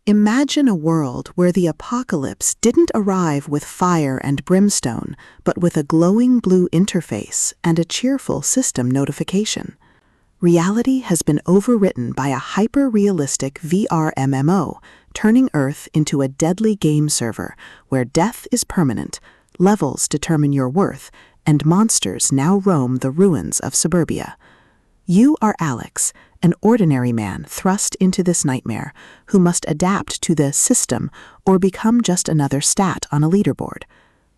Imagine a world where the apocalypse didn't arrive with fire and brimstone, but with a glowing blue interface and a cheerful system notification. Reality has been overwritten by a hyper-realistic VRMMO, turning Earth into a deadly game server where death is permanent, levels determine your worth, and monsters now roam the ruins of suburbia. You are Alex, an ordinary man thrust into this nightmare who must adapt to the system or become just another stat on a leaderboard.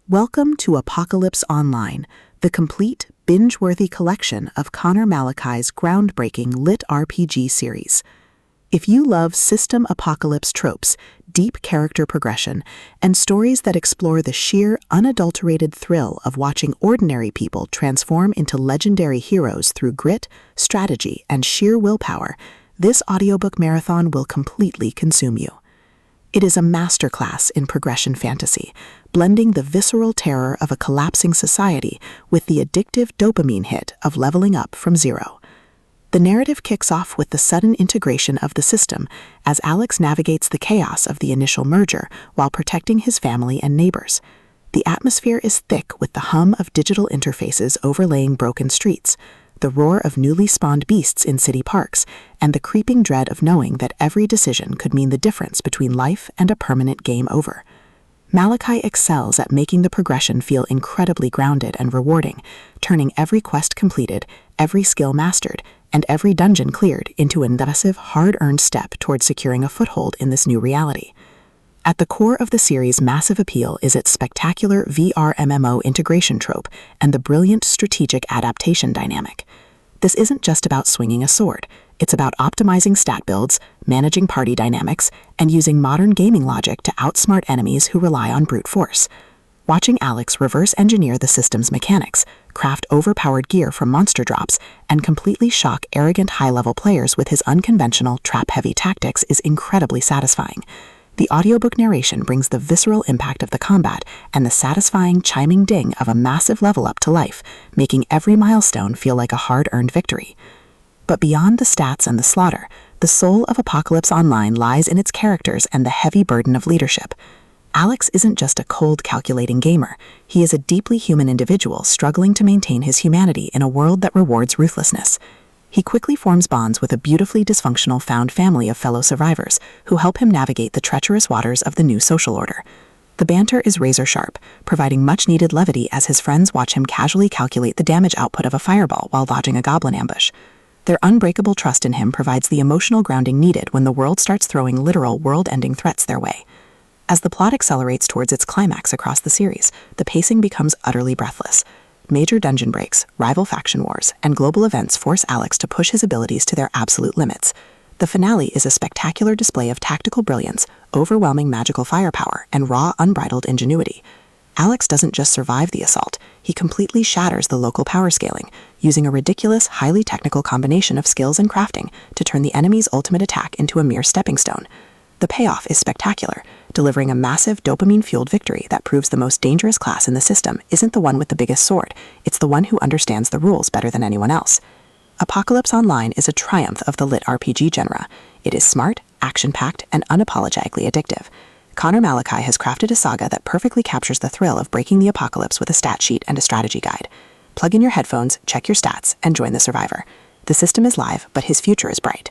Welcome to Apocalypse Online, the complete, binge-worthy collection of Conor Malachi's groundbreaking LitRPG series. If you love system apocalypse tropes, deep character progression, and stories that explore the sheer, unadulterated thrill of watching ordinary people transform into legendary heroes through grit, strategy, and sheer willpower, this audiobook marathon will completely consume you. It is a masterclass in progression fantasy, blending the visceral terror of a collapsing society with the addictive dopamine hit of leveling up from zero. The narrative kicks off with the sudden integration of the system as Alex navigates the chaos of the initial merger while protecting his family and neighbors. The atmosphere is thick with the hum of digital interfaces overlaying broken streets, the roar of newly spawned beasts in city parks, and the creeping dread of knowing that every decision could mean the difference between life and a permanent game over. Malachi excels at making the progression feel incredibly grounded and rewarding, turning every quest completed, every skill mastered, and every dungeon cleared into an impressive, hard-earned step toward securing a foothold in this new reality. At the core of the series' massive appeal is its spectacular VRMMO integration trope and the brilliant strategic adaptation dynamic. This isn't just about swinging a sword. It's about optimizing stat builds, managing party dynamics, and using modern gaming logic to outsmart enemies who rely on brute force. Watching Alex reverse engineer the system's mechanics, craft overpowered gear from monster drops, and completely shock arrogant high-level players with his unconventional, trap-heavy tactics is incredibly satisfying. The audiobook narration brings the visceral impact of the combat and the satisfying, chiming ding of a massive level up to life, making every milestone feel like a hard-earned victory. But beyond the stats and the slaughter, the soul of Apocalypse Online lies in its characters and the heavy burden of leadership. Alex isn't just a cold, calculating gamer. He is a deeply human individual struggling to maintain his humanity in a world that rewards ruthlessness. He quickly forms bonds with a beautifully dysfunctional found family of fellow survivors who help him navigate the treacherous waters of the new social order. The banter is razor-sharp, providing much-needed levity as his friends watch him casually calculate the damage output of a fireball while dodging a goblin ambush. Their unbreakable trust in him provides the emotional grounding needed when the world starts throwing literal world-ending threats their way. As the plot accelerates towards its climax across the series, the pacing becomes utterly breathless. Major dungeon breaks, rival faction wars, and global events force Alex to push his abilities to their absolute limits. The finale is a spectacular display of tactical brilliance, overwhelming magical firepower, and raw, unbridled ingenuity. Alex doesn't just survive the assault, he completely shatters the local power scaling, using a ridiculous, highly technical combination of skills and crafting to turn the enemy's ultimate attack into a mere stepping stone. The payoff is spectacular, delivering a massive dopamine-fueled victory that proves the most dangerous class in the system isn't the one with the biggest sword, it's the one who understands the rules better than anyone else. Apocalypse Online is a triumph of the LitRPG genre. It is smart, action-packed, and unapologetically addictive. Conor Malachi has crafted a saga that perfectly captures the thrill of breaking the apocalypse with a stat sheet and a strategy guide. Plug in your headphones, check your stats, and join the survivor. The system is live, but his future is bright.